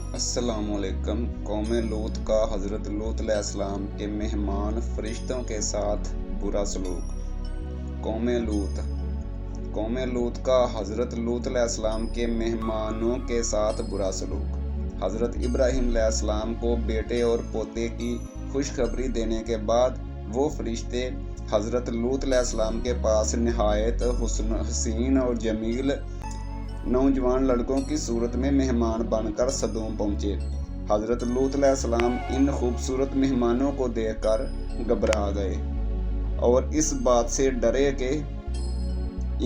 अस्सलाम वालेकुम। कौम लूत का हज़रत लूत अलैहिस्सलाम के मेहमान फरिश्तों के साथ बुरा सलूक। कौम लूत का हज़रत लूत अलैहिस्सलाम के मेहमानों के साथ बुरा सलूक। हज़रत इब्राहीम अलैहिस्सलाम को बेटे और पोते की खुशखबरी देने के बाद वो फरिश्ते हज़रत लूत अलैहिस्सलाम के पास निहायत हसीन और जमील नौजवान लड़कों की सूरत में मेहमान बनकर सदूम पहुँचे। हज़रत लूत अलैहिस्सलाम इन खूबसूरत मेहमानों को देखकर घबरा गए और इस बात से डरे कि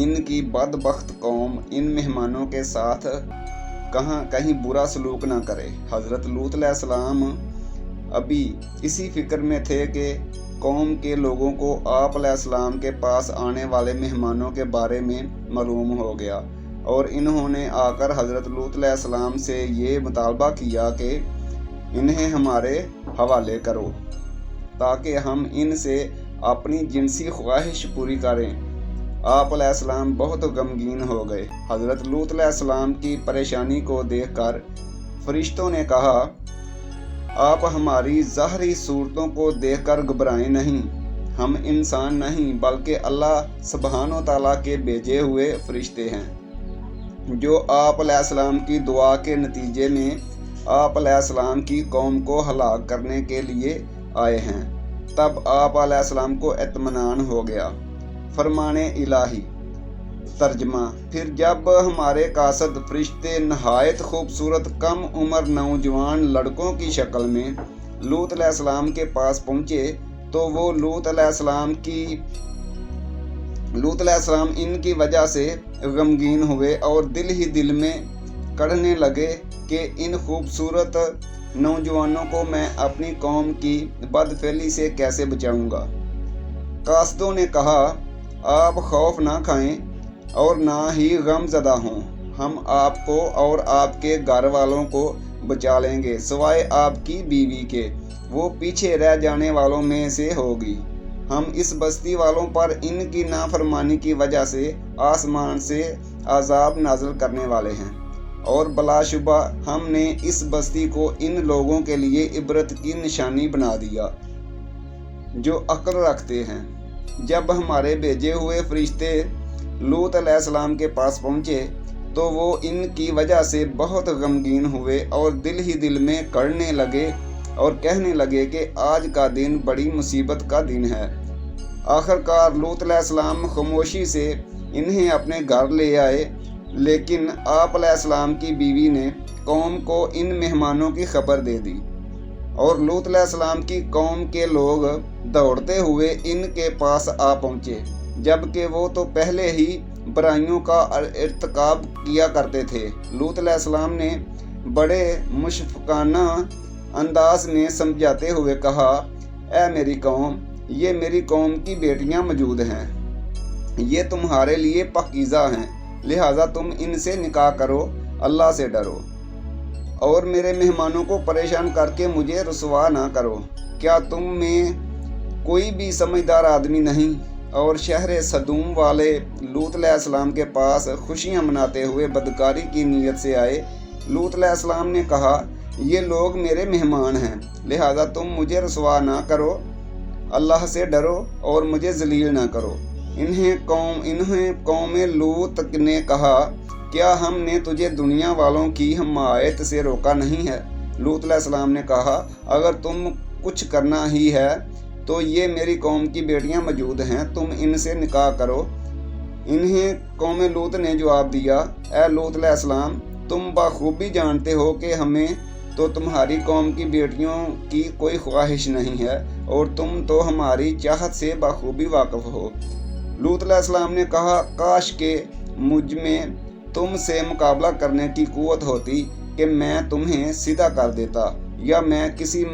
इनकी बदबख्त कौम इन मेहमानों के साथ कहीं बुरा सलूक ना करे। हज़रत लूत अलैहिस्सलाम अभी इसी फिक्र में थे कि कौम के लोगों को आप अलैहिस्सलाम के पास आने वाले मेहमानों के बारे में मालूम हो गया और इन्होंने आकर हज़रत लूत अलैहिस्सलाम से ये मुतालबा किया कि इन्हें हमारे हवाले करो ताकि हम इनसे अपनी जिनसी ख्वाहिश पूरी करें। आप अलैहिस्सलाम बहुत गमगीन हो गए। हज़रत लूत अलैहिस्सलाम की परेशानी को देखकर फरिश्तों ने कहा, आप हमारी ज़ाहरी सूरतों को देखकर घबराएं नहीं। हम इंसान नहीं बल्कि अल्लाह सुब्हानो तआला के भेजे हुए फरिश्ते हैं जो आप अलैहिस्सलाम की दुआ के नतीजे में आप अलैहिस्सलाम की कौम को हलाक करने के लिए आए हैं। तब आप अलैहिस्सलाम को इत्मीनान हो गया। फरमाने इलाही तर्जमा। फिर जब हमारे कासद फरिश्ते नहायत खूबसूरत कम उम्र नौजवान लड़कों की शक्ल में लूत अलैहिस्सलाम के पास पहुँचे तो वो लूत अलैहिस्सलाम इनकी वजह से गमगीन हुए और दिल ही दिल में कढ़ने लगे कि इन खूबसूरत नौजवानों को मैं अपनी कौम की बदफेली से कैसे बचाऊंगा। कासदों ने कहा, आप खौफ ना खाएं और ना ही गमज़दा हों। हम आपको और आपके घर वालों को बचा लेंगे सिवाय आपकी बीवी के, वो पीछे रह जाने वालों में से होगी। हम इस बस्ती वालों पर इनकी नाफरमानी की वजह से आसमान से अज़ाब नाज़िल करने वाले हैं और बलाशुबा हमने इस बस्ती को इन लोगों के लिए इबरत की निशानी बना दिया जो अक्ल रखते हैं। जब हमारे भेजे हुए फरिश्ते लूत अलैहिस्सलाम के पास पहुँचे तो वो इनकी वजह से बहुत गमगीन हुए और दिल ही दिल में कढ़ने लगे और कहने लगे कि आज का दिन बड़ी मुसीबत का दिन है। आखिरकार लूत अलैहिस्सलाम खामोशी से इन्हें अपने घर ले आए, लेकिन आप अलैहिस्सलाम की बीवी ने कौम को इन मेहमानों की खबर दे दी और लूत अलैहिस्सलाम की कौम के लोग दौड़ते हुए इनके पास आ पहुँचे, जबकि वो तो पहले ही बुराइयों का इर्तिकाब किया करते थे। लूत अलैहिस्सलाम ने बड़े मुशफ़क़ाना अंदाज में समझाते हुए कहा, ऐ मेरी कौम, ये मेरी कौम की बेटियां मौजूद हैं। ये तुम्हारे लिए पाकीज़ा हैं, लिहाजा तुम इनसे निकाह करो, अल्लाह से डरो और मेरे मेहमानों को परेशान करके मुझे रुसवा ना करो। क्या तुम में कोई भी समझदार आदमी नहीं? और शहर सदूम वाले लूत अलैहिस्सलाम के पास खुशियाँ मनाते हुए बदकारी की नीयत से आए। लूत अलैहिस्सलाम ने कहा, ये लोग मेरे मेहमान हैं, लिहाजा तुम मुझे रुसवा ना करो, अल्लाह से डरो और मुझे जलील ना करो। इन्हें कौम लूत ने कहा, क्या हमने तुझे दुनिया वालों की हमायत से रोका नहीं है? लूत अलैहिस्सलाम ने कहा, अगर तुम कुछ करना ही है तो ये मेरी कौम की बेटियां मौजूद हैं, तुम इनसे निकाह करो। इन्हें कौम लूत ने जवाब दिया, ऐ लूत अलैहिस्सलाम, तुम बखूबी जानते हो कि हमें तो तुम्हारी कौम की बेटियों की कोई ख्वाहिश नहीं है और तुम तो हमारी चाहत से बखूबी वाकिफ हो। लूत अलैहिस्सलाम ने कहा, काश के मुझ में तुम से मुकाबला करने की कुव्वत होती कि मैं तुम्हें सीधा कर देता या मैं किसी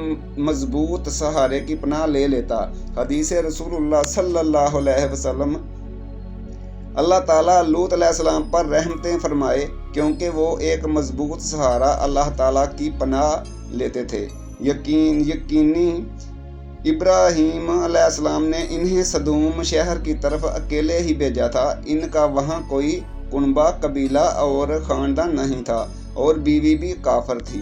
मजबूत सहारे की पनाह ले लेता। हदीस रसूलुल्लाह सल्लल्लाहु अलैहि वसल्लम। अल्लाह ताला लूत अलैहिस्सलाम पर रहमतें फरमाए क्योंकि वो एक मजबूत सहारा अल्लाह ताला की पनाह लेते थे। यकीनी इब्राहीम अलैहिस्सलाम ने इन्हें सदूम शहर की तरफ अकेले ही भेजा था। इनका वहाँ कोई कुनबा, कबीला और ख़ानदान नहीं था और बीवी भी काफर थी।